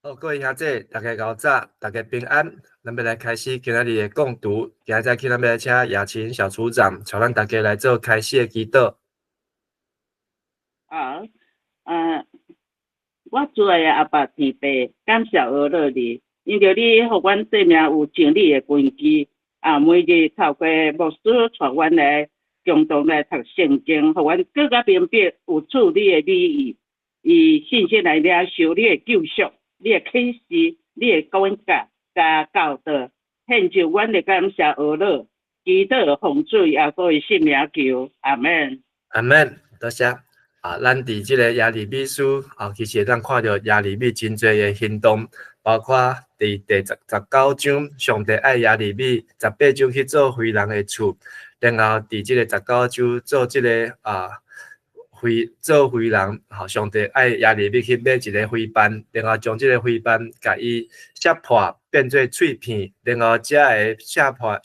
好，各位兄弟，大家早早，大家平安。咱要来开始今仔日的共读，今仔日咱要来请雅琴小组长，带咱大家来做开始的祈祷。好，我主的阿爸天父，感谢阿乐你，因着你互阮生命有真理的根基，每日透过牧师带阮来共同来读圣经，互阮更加明白有处你的美意，以信心来领受你的救赎、你的启示、你的管教加教导，献上阮的感谢阿乐，祈祷奉主耶稣的圣名求，阿门。阿门，多谢。咱伫即个耶利米书，其实咱看到耶利米真侪的行动，包括伫第19章，上帝爱耶利米18章去做非人的厝，然后伫即个19章做即个做非人，上帝爱耶利米去买一个灰斑，然后将即个灰斑甲伊削破变做脆片，然后遮个削破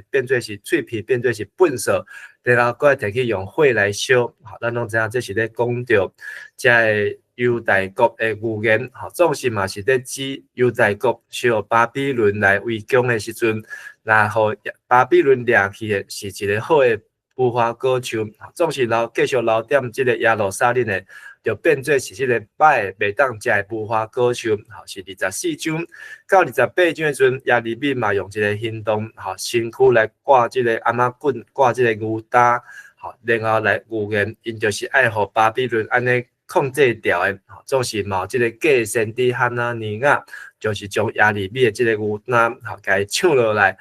变做是脆片，变做是粉色。然后，搁摕去用火来烧，咱拢知影这是咧讲着遮个犹大国的预言，总是嘛是咧指犹大国受巴比伦来围攻的时阵，然后巴比伦掠去的是一个好的无花果树，总是继续留点即个耶路撒冷的，就变做是即个歹袂当食的无花果树，是24章到28章的时阵，耶利米嘛用一个行动，身躯来挂即个阿妈棍，挂即个牛担，然后来预言，因就是爱互巴比伦安尼控制掉的，总是嘛即个假先知哈拿尼亚，就是将耶利米的即个牛担，甲伊抢落来。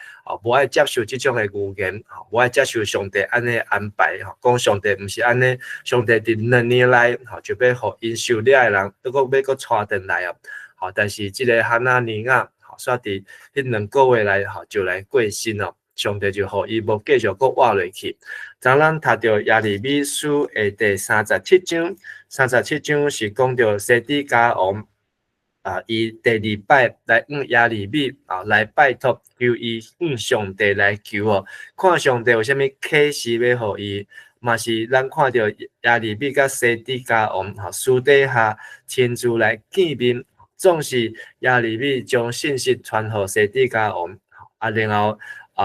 无爱接受即种的预言，无爱接受上帝安尼安排，讲上帝毋是安尼，上帝伫2年内，就要互因受掠的人，要带转来啊！但是即个哈拿尼亚，煞伫迄2个月内，就来过身咯。上帝就互伊无继续搁活落去。当咱读到耶利米书的第37章，37章是讲到西底家王。伊第2摆来耶利米来拜托求伊上帝来求哦，看上帝有啥物启示要互伊，嘛是咱看到耶利米甲西底家王私底下亲自来见面，总是耶利米将信息传互西底家王，然后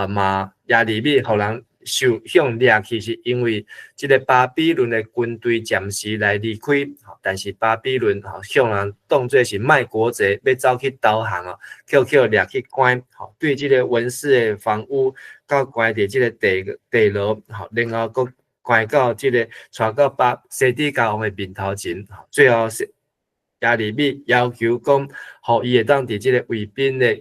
嘛耶利米互人向掠去，是因为即个巴比伦的军队暂时来离开，但是巴比伦向人当作是卖国贼，要走去投降哦，捡掠去关，对即个文士的房屋，到关伫即个地牢，然后搁关到即个带到西底家王的面头前，最后是耶利米要求讲，互伊会当伫即个卫兵的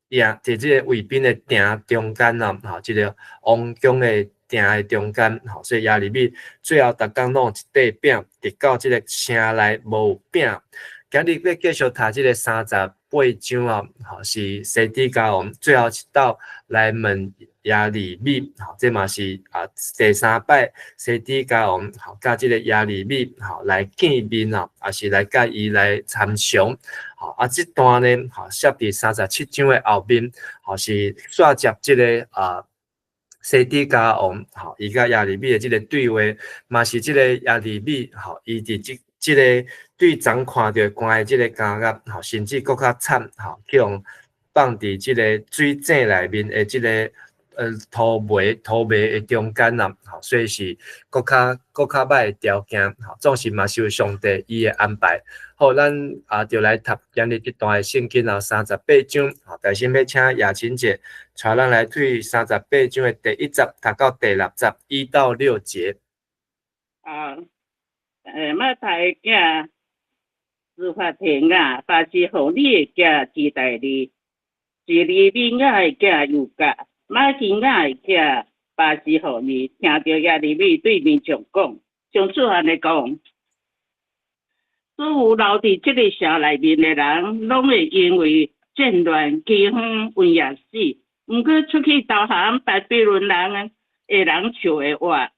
伫即个卫兵的埕中间啦，即个王宫的埕的中间，所以耶利米最后逐工拢有一块饼，直到即个城内无有饼。今日要继续读即个38章啊，是西底家王最后一道来问耶利米，这嘛是第3摆西底家王甲即个耶利米来见面也是来甲伊来参详。这段呢，写伫37章的后面，是续接即个西底家王，伊甲耶利米的即个对话，嘛是即个耶利米，伊伫即个对昨看到关的即个监狱，甚至搁较惨，去用放伫即个水井内面的即个土煤的中间啦，所以是搁较歹的条件，总是嘛受上帝伊的安排。好，咱就来读今日这段的圣经38章，首先要请雅琴姐带咱来对38章的第1节读到第6节1到6节。马太囝司法庭把是互你的囝期待你，是利米亚的囝犹甲，马基亚的囝把是互你，听到耶利米对面上讲，上主安尼讲。所有留伫这个城内面的人，拢会因为战乱、饥荒、瘟疫死。毋过出去投降巴比伦人的人笑的话，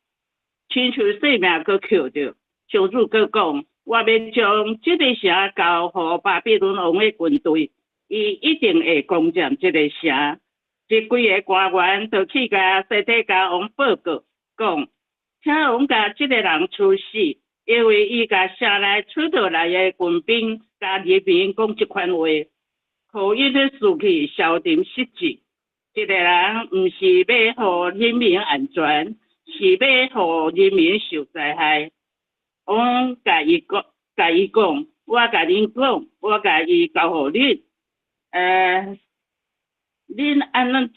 亲像性命搁扣着。上主搁讲，我要将这个城交予巴比伦王的军队，伊一定会攻占这个城。这几个官员就去甲西底家王报告，讲，请王甲这个人处死。因为伊甲城内出倒来的军兵甲人民讲即款话，互因的士气消沉失志。一个人毋是要互人民安全，是要互人民受灾害。我甲伊讲，我甲恁讲，我甲伊交互恁，恁安怎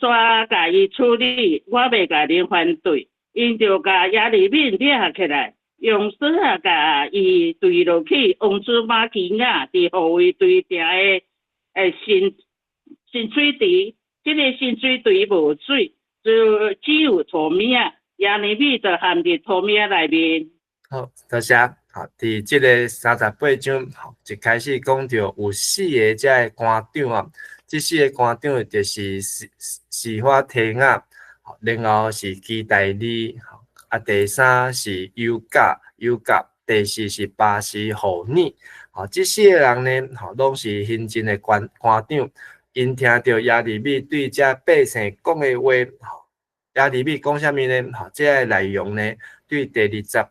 甲伊处理？我袂甲恁反对，因着甲亚里敏抓起来，用绳啊甲伊坠落去，王子马基亚伫护卫队定的新水池，这个新水池无水，只有土米啊，亚里敏就含伫土米内面。好，多谢。好，伫即个38章，一开始讲到有4个遮个官长啊，即4个官长就是司法厅啊，然后是基代理，第3是尤甲，第4是巴西护理。即4个人呢，拢是行政的官长，因听到亚里米对遮百姓讲的话，亚里米讲啥物呢？即个内容呢，对第20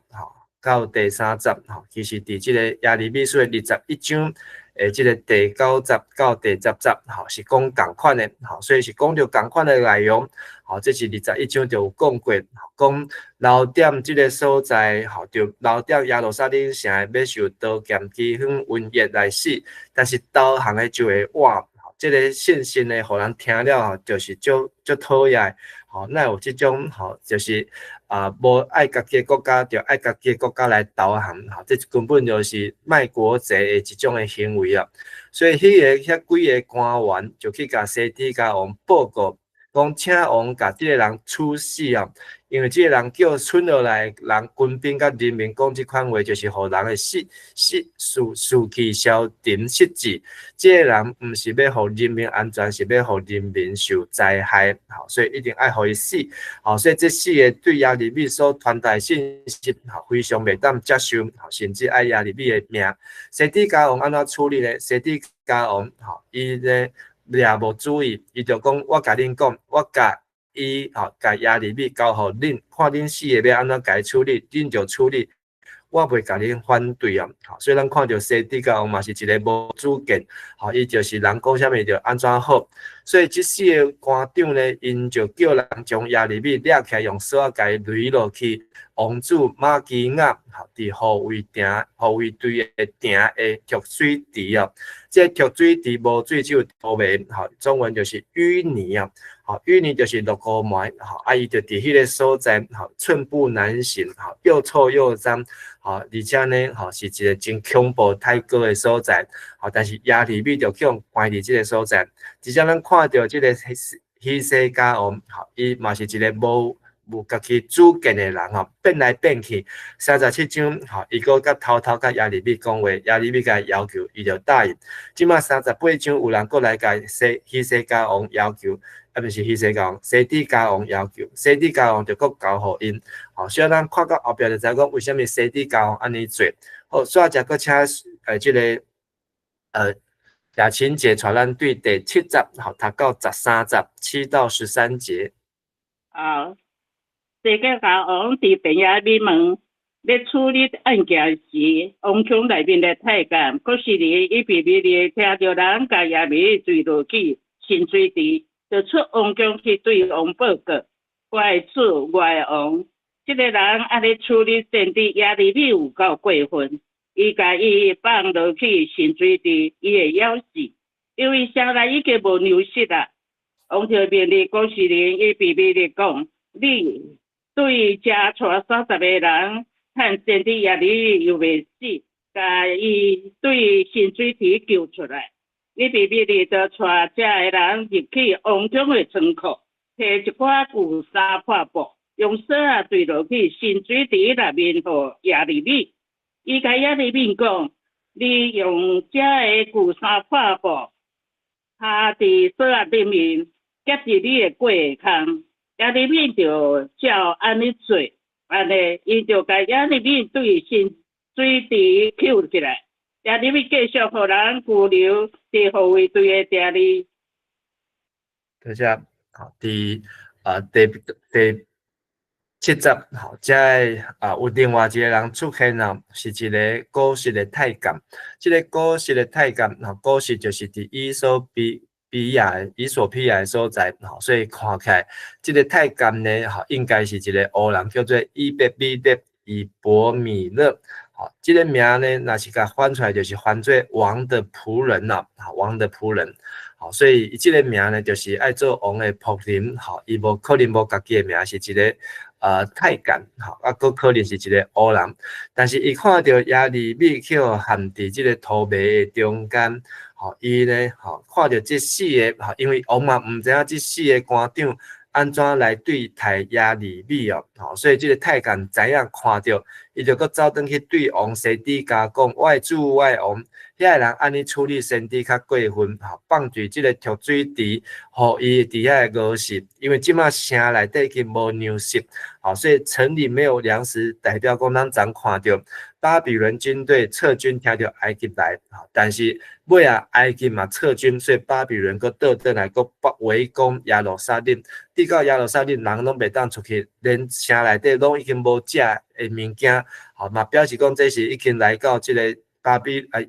到第30，其实伫即个亚里米书的21章，即个第90到第10节，是讲共款的，所以是讲到共款的内容。这是21章就有讲过，讲留点即个所在，就留点耶路撒冷城要受刀剑、饥荒、瘟疫来死，但是导航的就会活。即个信息呢，互人听了就是足讨厌。那有即种就是无爱家己国家，就爱家己国家来投降，这根本就是卖国贼的一种的行为啊！所以遐几个官员就去甲西底家王报告，讲请王甲即个人处死啊！因为即个人叫剩落来人军兵甲人民讲即款话，就是互人的士气消沉失志。即个人毋是要互人民安全，是要互人民受灾害。所以一定爱互伊死。所以这4个对亚里米所传达信息，非常袂当接受，甚至爱亚里米的命。西底家王安怎处理呢？西底家王伊呢掠无注意，伊就讲我甲恁讲，我甲伊甲亚里米交互恁，看恁4个要安怎甲伊处理，恁就处理。我袂甲恁反对啊，所以咱看到西底家王嘛是一个无主见，伊就是人讲啥物就安怎好。所以这4个官长呢，因就叫人将亚里米抓起来，用绳仔甲伊垒落去王子马基亚伫护卫队的埕的蓄水池啊。这蓄水池无水就土面，中文就是淤泥啊。淤泥就是落雨霾，伊就伫迄个所在，寸步难行，又臭又脏，而且呢，是一个真恐怖太高的所在，但是亚里米就叫关伫即个所在，而且咱看到即个希西家王，伊嘛是一个无家己主见的人变来变去。37章，伊阁偷偷甲亚里米讲话，亚里米甲要求，伊就答应。即马38章有人阁来甲希西家王要求。毋是希西家王，西底家王要求，西底家王就搁交互因。所以咱看到后壁就知讲为虾米西底家王安尼做。好，所以则搁请即个雅琴姐传咱对第7节，读到13节7到13节。西底家王伫便雅悯门咧处理案件时，王宫内面的太监郭士尼伊秘密地听到人甲亚米坠落去新水池。就出王宫去对王报告，我的主，我的王，这个人安尼处理先知亚里米有够过分，伊甲伊放落去新水池，伊会枵死，因为城内已经无粮食啦。王就命令郭士林伊秘密地讲，你对遮带30个人，趁先知亚里米又未死，甲伊对新水池救出来。你秘密地就带这个人入去王宫的仓库，摕一寡旧衫破布，用绳仔坠落去新水池内面，互亚里米。伊甲亚里米讲，你用这个旧衫破布，下伫绳仔顶面，夹住你的过空。亚里米就照安尼做，安尼伊就甲亚里米对新水池救起来。亚里米继续互人拘留伫护卫队的地里。多谢。第70吼，在有另外一个人出现了，是一个古实的太监。这个古实的太监吼，古实就是伫伊索比亚的所在吼，所以看起来这个太监呢吼，应该是一个黑人，叫做伊伯米勒。好，这个名呢，若是甲翻出来，就是翻做王的仆人啦，王的仆人。好，所以这个名呢，就是爱做王的仆人。好，伊无可能无家己的名是一个太监，好，佫可能是一个黑人。但是伊看到亚利米去陷伫这个土迷的中间，好，伊呢，好，看到这四个，好，因为王嘛毋知影这四个官长安怎来对待亚利米哦，好，所以这个太监知影看到，伊就佫走转去对王西底家讲：我的主，我的王。遐个人安尼处理身体较过分，吼，放伫即个跳水池，互伊伫遐个饿死。因为即马城内底已经无粮食，好，所以城里没有粮食，代表讲咱昨看到巴比伦军队撤军，听到埃及来，但是尾啊埃及嘛撤军，所以巴比伦佫倒转来佫围攻耶路撒冷。抵到耶路撒冷，人拢袂当出去，连城内底拢已经无食的物件，好嘛，表示讲这是已经来到即个。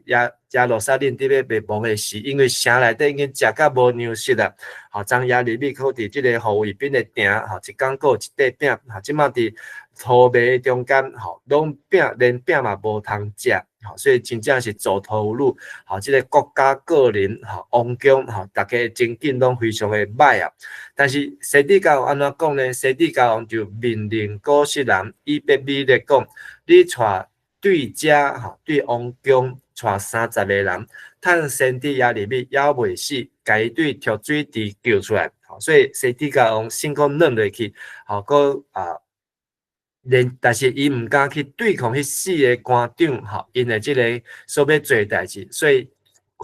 耶路撒冷伫咧灭亡的时，因为城内底已经食甲无粮食啦。吼，张亚利米靠伫即个护卫兵的埕，吼，一工过一块饼，吼，即马伫土糜中间，吼，拢饼连饼嘛无通食，吼，所以真正是走投无路。吼，即个国家个人，吼，王宫，吼，大家经济拢非常的歹啊。但是西底家王安怎讲呢？西底家王就命令古实人伊别米勒讲，你带。对家吼，对王宫带30个人，趁先知亚利米还未死，甲伊对跳水池救出来。所以西底家王心肝软落去，佫但是伊毋敢去对抗迄4个官长，因为即个所要做代志，所以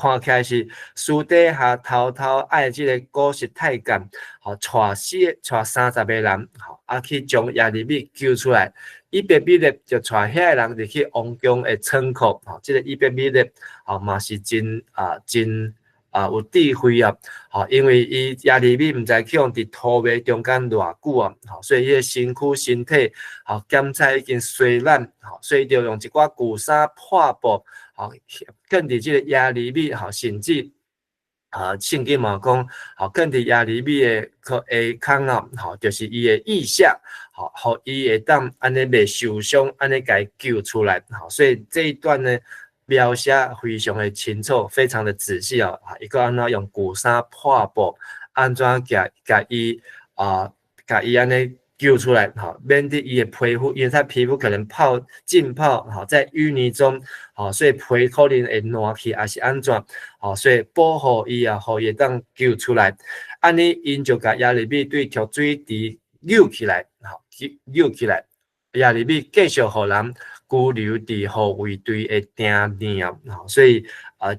看起来是私底下偷偷爱即个古实太监，带30个人，去将亚利米救出来。伊别米勒就带遐个人入去王宫的仓库，即个伊别米勒，嘛是真有智慧啊，因为伊亚利米毋知去用伫土糜中间偌久啊，所以迄个身体，检查已经衰烂，所以就用一寡旧衫破布，更伫即个亚利米，甚至。圣经嘛讲，更伫亚利米的下骹啊，就是伊的意象，互伊会当安尼袂受伤，安尼甲伊救出来，所以这一段呢描写非常的清楚，非常的仔细哦，伊个安怎用旧衫破布，安怎甲伊安尼救出来，免得伊的皮肤，因为他皮肤可能浸泡，在淤泥中，所以皮可能会烂去，还是安怎，所以保护伊啊，互伊当救出来。安尼因就甲亚利米对跳水池扭起来，扭起来，亚利米继续互人拘留伫护卫队的埕里，所以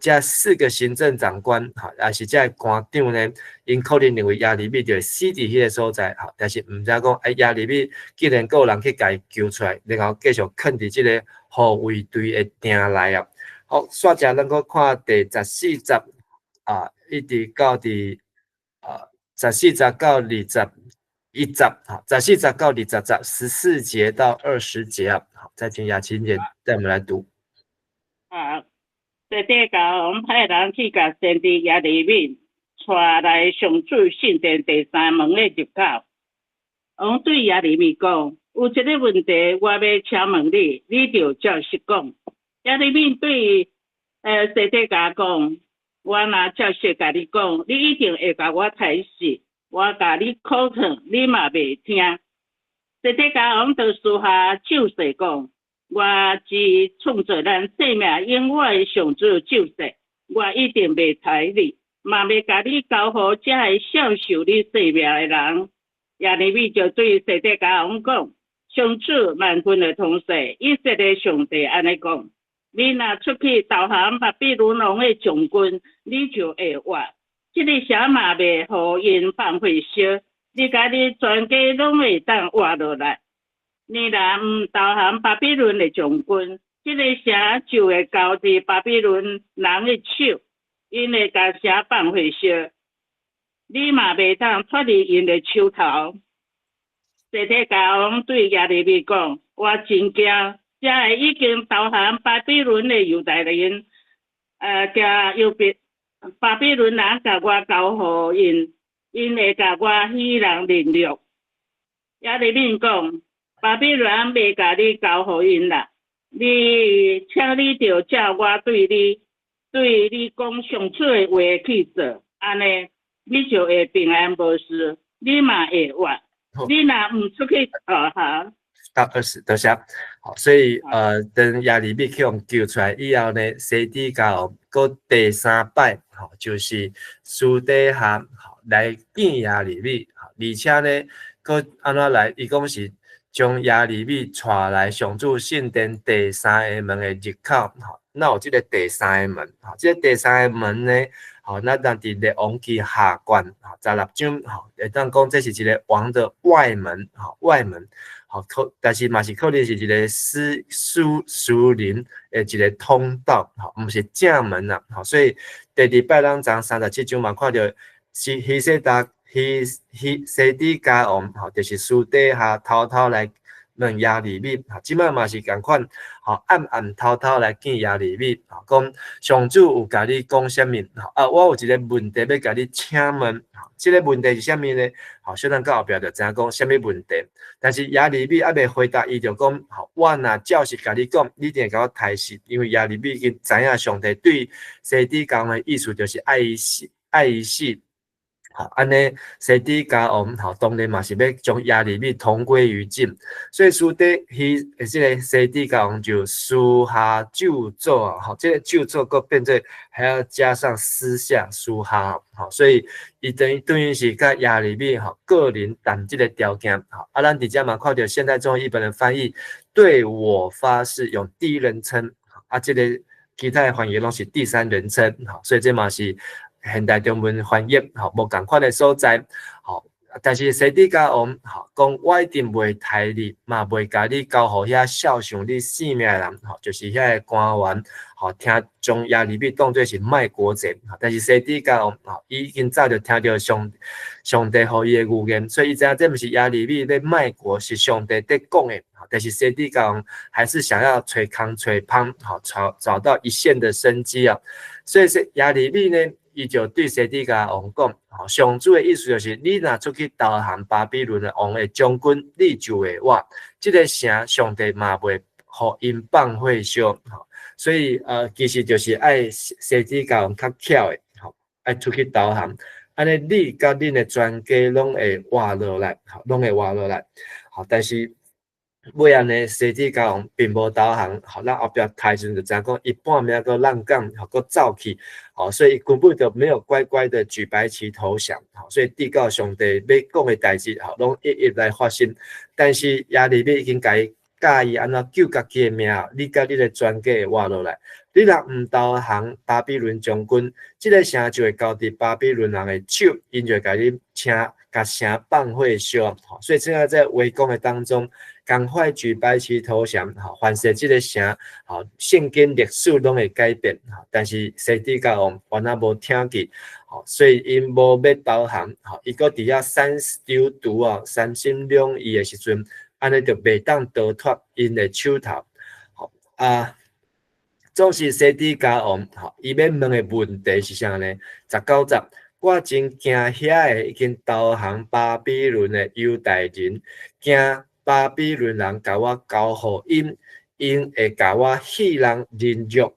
这4个行政长官，也是这官长呢，因可能认为亚利米就死伫迄个所在，但是毋知讲，亚利米既然有人去甲伊救出来，然后继续囥伫即个护卫队的埕内啊。好，煞只咱个看第14集一直到第14集到21集14集到20集14节到20节啊。好，再请雅琴姐带我们来读。西底家王派人去甲先知亚利米带来上主圣殿第3门的入口。王对亚利米讲：有一个问题，我要请问你，你就照实讲。亚利米对西底家讲：我若照实甲你讲，你一定会甲我杀死。我甲你口疼，你嘛袂听。西底家王就私下咒誓讲：我只创造咱生命因我的上主咒誓，我一定袂杀你，嘛袂甲你交互这会享受你生命的人。亚利米就对西底家王讲：上主万军的统帅，以色列上帝安尼讲：你若出去投降巴比伦王的将军，你就会活。这个城嘛袂互因放火烧，你家己全家拢会当活落来。你若毋投降巴比伦的将军，这个城就会交伫巴比伦人的手，因会甲城放火烧，你嘛袂当脱离因的手头。西底家王对亚利米讲：我真惊，这会已经投降巴比伦的犹太人，甲巴比伦人甲我交互因，因会甲我希人凌辱。亚利米讲：巴比伦袂甲你交互因啦，请你着照我对你讲上出的话去做，安尼你就会平安无事，你嘛会活。你若唔出去投降。到20得下，好，所以等亚利米去用救出来以后呢，西底家王搁第3摆，好，就是私底下好来见亚利米，好，而且呢，搁安怎来？伊讲是将亚利米带来上主圣殿第3个门的入口，好，那有这个第3个门，好，这个第3个门呢，好，那当伫列王记下卷，好，16章，好，会当讲这是一个王的外门，好，外门。好，但是嘛是可能是一个私人的一个通道，吼，毋是正门啦，吼，所以第2摆咱从37章嘛看到西底家王，吼，就是私底下偷偷来问亚利米，吼，即摆嘛是共款，吼，暗偷偷来见亚利米，吼，讲上主有甲你讲啥物，吼，我有一个问题要甲你请问，吼，即个问题是啥物呢？吼，小咱到后壁就知影讲啥物问题。但是亚利米还未回答，伊就讲：好，我若照实甲你讲，你一定甲我抬死，因为亚利米已经知影上帝对西底家王的意思就是爱伊死。好，安尼西底家王吼，当然嘛是要将亚利米同归于尽，所以私底即个西底家王就私下就做啊，吼，这个就做个变做还要加上私下私下，吼，所以伊等于是甲亚利米吼个人谈这个条件，好，咱伫遮嘛看到现代中文译本的翻译，对我发誓用第一人称，这个其他的翻译拢是第3人称，好，所以这嘛是现代中文翻译，吼，无共款的所在，好，但是西底家王，吼，讲我一定袂杀你，嘛袂甲你交互遐孝顺你性命的人，吼，就是遐个官员，吼，听将亚利米当作是卖国贼，但是西底家王，吼，伊已经早就听到上帝互伊的预言，所以伊知影这毋是亚利米咧卖国，是上帝在讲的，但是西底家王还是想要找空找胖，好，找到一线的生机啊，所以是亚利米呢。伊就对西底家王讲：吼，上主的意思就是，你若出去投降巴比伦的王的将军，你就会活。这个城上帝嘛袂互因放火烧，吼，所以其实就是爱西底家王较巧的，吼，爱出去投降，安尼你甲恁的全家拢会活落来，吼，拢会活落来，好，但是。尾安尼，西底家王并无投降，好，咱后壁睇时就知影讲，伊半暝个浪讲，好，个走去，好，所以根本就没有乖乖的举白旗投降，好，所以地告上帝要讲的代志，好，拢一一来发生。但是亚利米已经甲伊教伊安怎救家己的命，你甲你的全家会活落来。你若唔投降巴比伦将军，这个城就会交伫巴比伦人的手，因就甲你甲城放火烧，好，所以现在在围攻的当中。赶快举白旗投降，好，反正这个城，好，圣经历史拢会改变，好，但是西底家王完全无听见，好，所以因无要投降，好，伊个底下三丢毒啊，三心两意的时阵，安尼就袂当逃脱因的手头，好啊，总是西底家王，好，伊要问的问题是啥呢？19节，我真惊遐个已经投降巴比伦的犹太人，惊。巴比伦人甲我交互因会甲我戏人凌辱。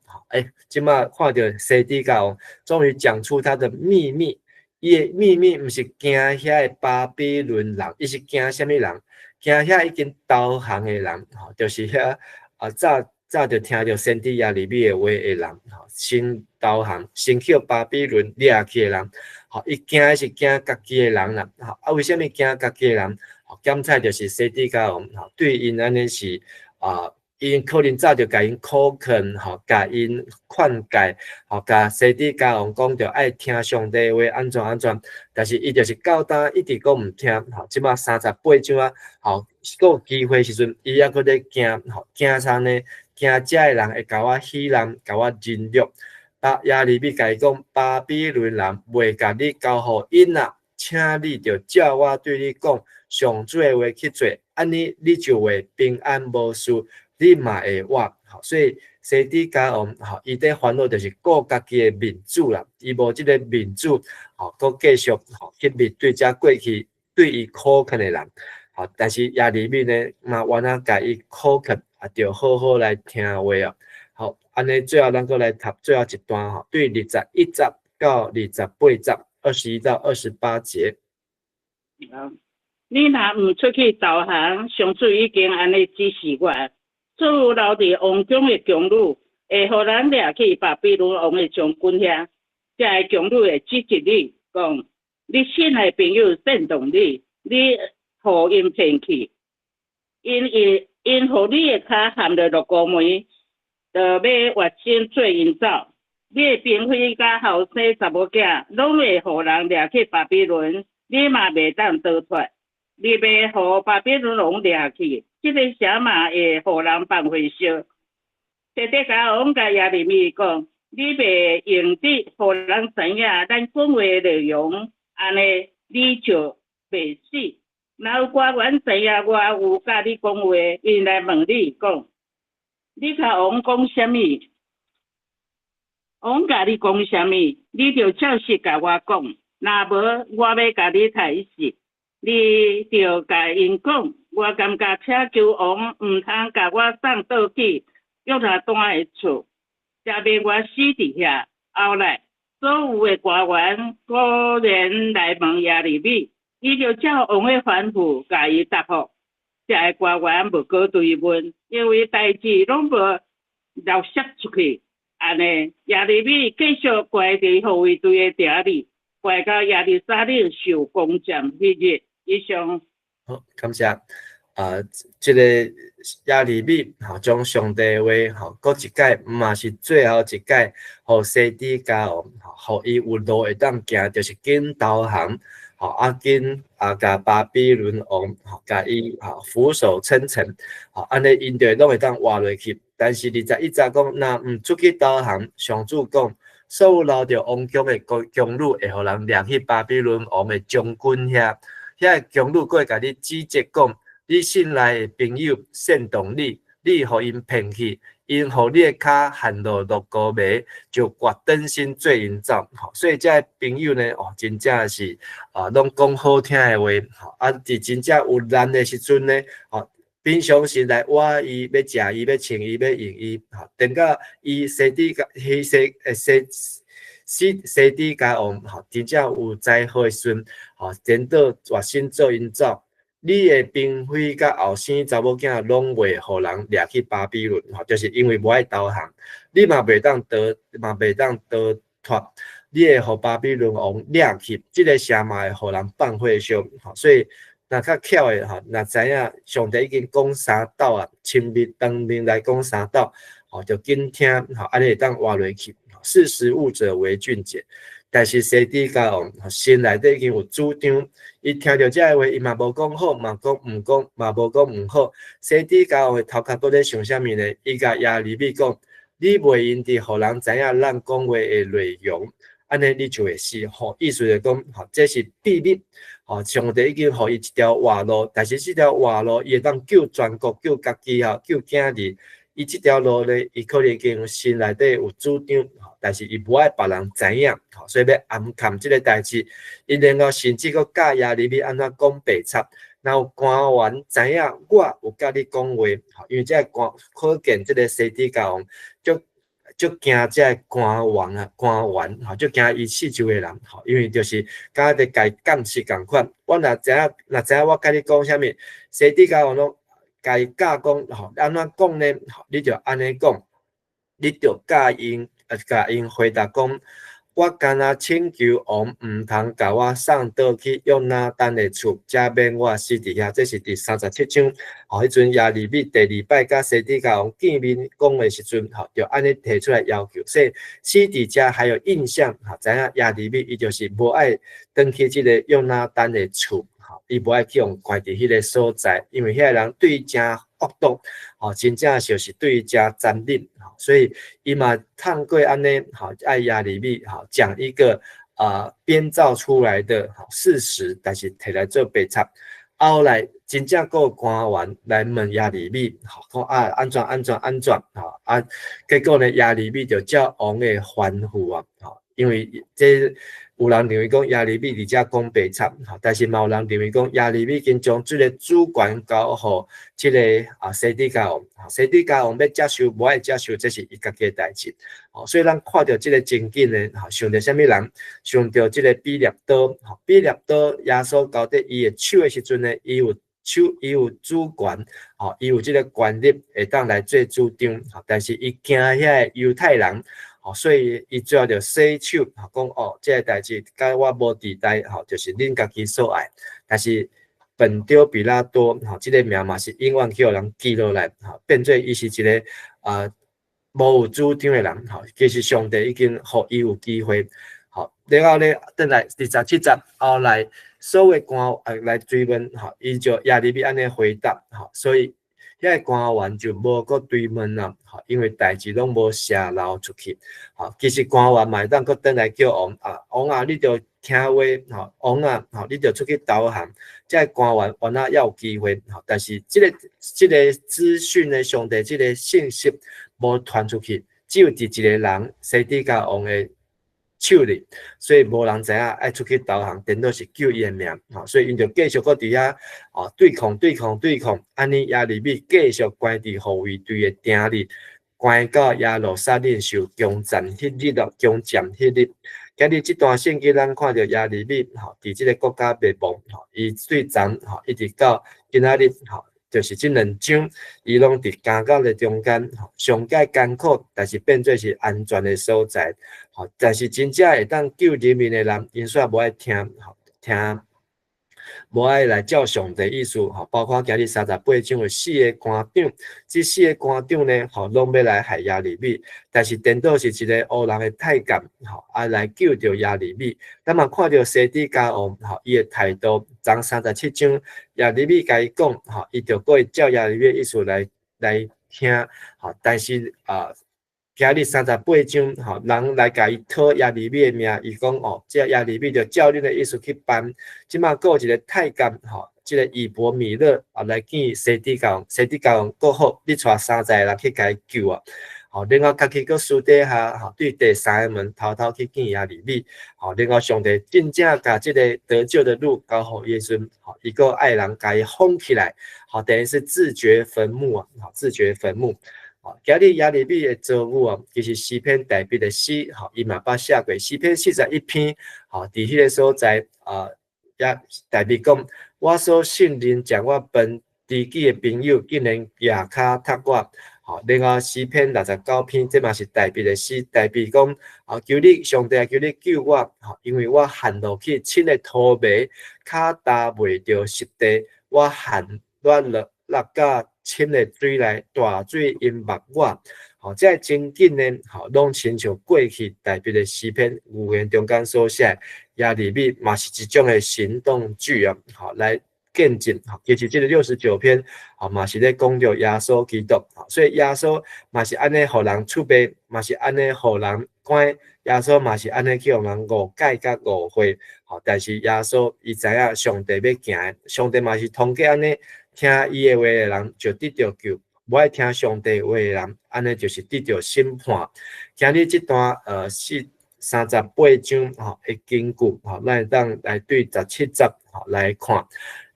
即马看到西底家王终于讲出他的秘密，伊的秘密毋是惊遐个巴比伦人，伊是惊啥物人？惊遐已经投降的人，就是遐早就听到先知亚利米的话的人，先投降，先去巴比伦掠去的人，伊惊是惊家己的人啦，为什么惊家己的人？检采就是西底家王，对因安尼是因可能早就甲因口劝，甲因劝诫，甲西底家王讲着爱听上帝话，安怎，但是伊就是到当一直讲毋听，即马38章啊，佫有机会时阵，伊还佫咧惊啥呢？惊遮个人会甲我戏人，甲我凌辱。亚利米甲伊讲，巴比伦人袂甲你交互因啦。请你就照我对你讲上主的话去做，安尼你就会平安无事，你嘛会活。所以西底家王伊在烦恼就是顾家己的面子啦，伊无即个面子，佮继续去面对遮过去对伊苛刻的人。但是亚里面呢，嘛原来甲伊苛刻，就好好来听话啊。好，安尼最后咱阁来读最后一段对21节到28节，21到28节。你若毋出去导航，上主已经安尼指示我，所有留伫王宫的强女，会互人掠去巴比伦王的将军遐。这个强女会指责你，讲你信的朋友煽动你，你互因骗去，因互你的脚含着六股梅，就要越身做因走。你的嫔妃甲后生查某囝，拢会互人掠去巴比伦，你嘛袂当逃脱。你要互巴比伦王掠去，这个啥嘛会互人放火烧。西底家王甲耶利米讲，你袂用得互人知影咱讲话内容，安尼你就袂死。若有官员知影我有甲你讲话，因来问你讲，你甲王讲啥物？王甲你讲啥物？你就照实甲我讲，若无我要甲你杀死。你就甲因讲，我感觉请求王毋通甲我送倒去约拿单的厝，才免我死伫遐。后来所有的官员果然来问耶利米，伊就照王的吩咐甲伊答复。这个官员无过追问，因为代志拢无漏泄出去。安尼耶利米继续跪伫护卫队的城里，跪到耶路撒冷受攻占迄日。以上。好，感谢。这个亚利米将上帝话搁一解，嘛是最后一解，互西底家王，互伊有路会当行，就是紧导航，紧甲巴比伦王，甲伊俯首称臣，安尼因着拢会当活落去。但是21节讲，若毋出去导航，上主讲，所有留着王宫的强女会互人掠去巴比伦王的将军遐。遐个强女佫会甲你指责讲，你信赖的朋友煽动你，你互因骗去，因互你的脚hand落六股梅，就决转身做因走。所以这朋友呢，真正是拢讲好听的话，伫真正有难的时阵呢，平常时来挖伊，要食伊，要穿伊，要用伊，等到伊西底家王，真正有灾祸的时阵，颠倒决心做因走。你的嫔妃甲后生查某囝拢袂互人掠去巴比伦，就是因为无爱导航，你嘛袂当逃脱，你会互巴比伦王掠去，这个城嘛会互人放火烧。所以若较巧的若知影上帝已经讲三道啊，亲密当面来讲三道，就紧听，安尼会当活落去。识时务者为俊杰，但是西底家王心内底已经有主张，伊听到这个话，伊嘛无讲好，嘛讲毋讲，嘛无讲毋好。西底家王头壳搁咧想啥物呢？伊甲耶利米讲，你袂因伫互人知影咱讲话的内容，安尼你就会死。意思就讲，这是秘密。上帝已经互伊一条活路，但是这条活路伊会当救全国、救家己、救囝儿。伊即条路呢，伊可能已经心内底有主张，但是伊无爱别人知影，所以要暗藏即个代志。伊然后甚至佫教耶利米安怎讲白贼，然后官员知影我有甲你讲话，因为这官可见即个西底家王足惊这官员足惊伊四周的人，因为就是甲伫家监视共款。我若知影我甲你讲啥物，西底家王拢。甲伊教讲，安怎讲呢？你就安尼讲，你就甲因回答讲，我干那请求王毋通甲我送倒去约拿单的厝，才免我死伫遐。这是第37章。迄阵耶利米第2摆甲西底家王见面讲的时阵，就安尼提出来要求。所以死伫遮还有印象，知影耶利米伊就是无爱登去即个约拿单的厝。伊无爱去用关伫迄个所在，因为遐个人对伊真恶毒，真正就是对伊真残忍，所以伊嘛通过安尼，爱耶利米讲一个编造出来的事实，但是摕来做白插。后来真正个官员来问亚里米，讲安怎，结果呢亚里米就照王的吩咐啊，因为这有人认为讲亚里米伫遮讲白插，但是嘛有人认为讲亚里米已经将这个主权交予这个西底家王，西底家王要接受无爱接受，这是伊家己的代志。所以咱看到这个情景呢，想到什么人？想到这个比列多，比列多耶稣交在伊的手的时阵呢，伊有主权，伊有这个权力会当来做主张，但是伊惊遐犹太人。所以伊主要就洗手，讲这个代志甲我无地带，就是恁家己所爱。但是本丢比拉多，这个名嘛是永远叫人记落来，变做伊是一个无有主张的人。其实上帝已经互伊有机会。然后咧，等来27节后来，所有官来追问，伊就亚利比安尼回答，所以遐个官员就无搁追问啦，因为代志拢无泄露出去。其实官员嘛会当搁等来叫王啊，你着听话，王啊，你着出去导航。这官员原来也有机会，但是这个资讯呢，上帝这个信息无传出去，只有伫一个人西底家王的手里，所以无人知影爱出去导航，颠倒是救伊的命，所以因就继续搁伫遐对抗，安尼亚利米继续关伫护卫队的鼎里，关到耶路撒冷受攻占迄日。今日这段圣经咱看到亚利米伫这个国家灭亡，伊最长一直到今仔日就是这两章，伊拢伫监狱的中间，上界艰苦，但是变做是安全的所在。但是真正会当救人民的人，因煞无爱听，无爱来照上帝意思，包括今日38章的4个官长，这4个官长呢，拢要来害亚利米，但是颠倒是一个乌人的太监，来救着亚利米。咱嘛看到西底家王，伊的态度，从37章亚利米甲伊讲，伊就过会照亚利米的意思来听，但是今日38章，人来甲伊讨亚利米的命，伊讲这亚利米就照恁的意思去办。即马有一个太监，这个以伯米勒来见西底家王，西底家王过好，你带30个人去甲伊救啊。另外家己搁私底下，对第3个门偷偷去见亚利米。另外上帝真正甲这个得救的路交互耶稣，伊个爱人甲伊封起来，等于是自掘坟墓啊，自掘坟墓。今日亚利米的遭遇其实诗篇大笔的诗，伊嘛捌写过诗篇41篇，伫迄个所在也大笔讲，我所信任将我分知己的朋友，竟然夜骹踢我。另外诗篇69篇，这嘛是大笔的诗，大笔讲，求你上帝，求你救我，因为我陷落去深的土迷，脚踏袂着实地，我陷落到深的水内，大水淹没我。这情景呢，拢亲像过去大笔的诗篇语言中间所写，亚利米嘛是一种的行动剧啊，来见证。其实这个69篇，嘛是咧讲着耶稣基督，所以耶稣嘛是安尼互人出卖，嘛是安尼互人关，耶稣嘛是安尼叫人误解甲误会。但是耶稣伊知影上帝要行，上帝嘛是通过安尼。听伊的话的人就得到救，无爱听上帝话的人，安尼就是得到审判。今日这段38章的经句，咱会当来对17节来看。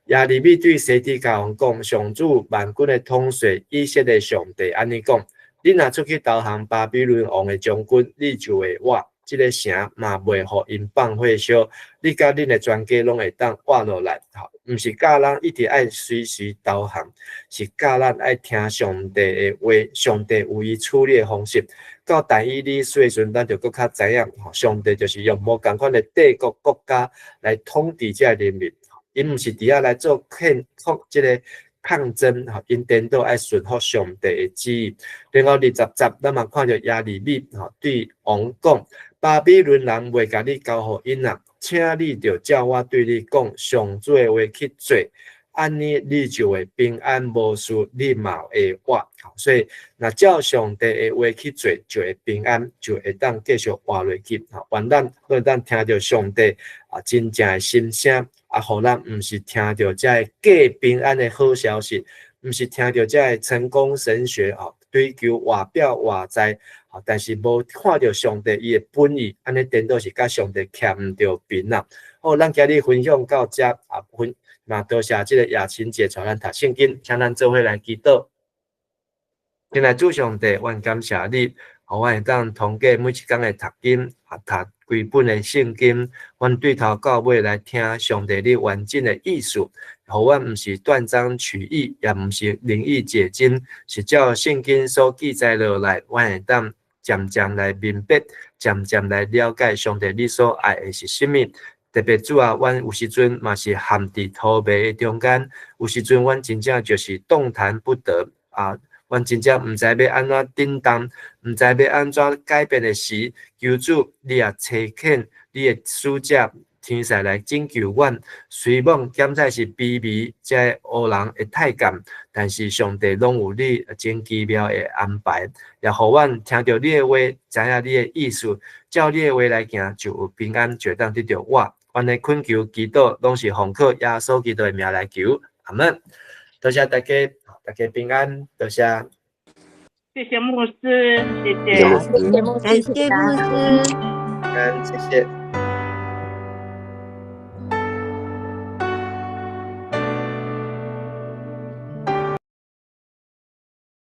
亚利米对西底家王讲：上主万军的统帅以色列上帝安尼讲：你若出去投降巴比伦王的将军，你就会活。这个城嘛袂互因放火烧，你甲恁的全家拢会当活落来。毋是教人一直爱随时投降，是教咱爱听上帝的话，上帝有伊处理的方式。到但以理书的时阵，咱就搁较知影，上帝就是用无共款的帝国国家来统治这人民。因毋是伫遐来做这个抗争，因颠倒爱顺服上帝的旨意。然后20节，咱嘛看到亚利米对王讲：巴比伦人袂甲你交互因啊，请你着照我对你讲上主的话去做。安尼你就会平安无事，你嘛会活。所以，若照上帝的话去做，就会平安，就会当继续活落去。愿咱听到上帝真正的心声，互咱毋是听到这假平安的好消息，毋是听到这成功神学追求外表外在。但是无看到上帝伊的本意，安尼颠倒是甲上帝欠毋着边啦。好，咱今日分享到这多谢这个雅琴姐带咱读圣经，请咱做伙来祈祷。现在主上帝，愿感谢你，互我会当通过每一天的读经，读规本的圣经，阮对头到尾来听上帝你完整的意思，互阮毋是断章取义，也毋是灵意解经，是照圣经所记载落来，阮会当渐渐来明白，渐渐来了解上帝你所爱的是甚物。特别主啊，阮有时阵嘛是陷伫土迷的中间，有时阵阮真正就是动弹不得阮真正毋知要安怎顶当，毋知要安怎改变的时，求主你也差遣你的使者天使来拯救阮。虽望检在是卑微，这黑人会太监，但是上帝拢有你真奇妙的安排，也互阮听到你的话，知影你的意思，照你的话来行，就有平安，就当得到我。阮的恳求祈祷，拢是奉靠耶稣基督的名来求，阿门。多谢大家，大家平安，多谢。谢谢牧师，谢谢。感谢牧师。谢谢。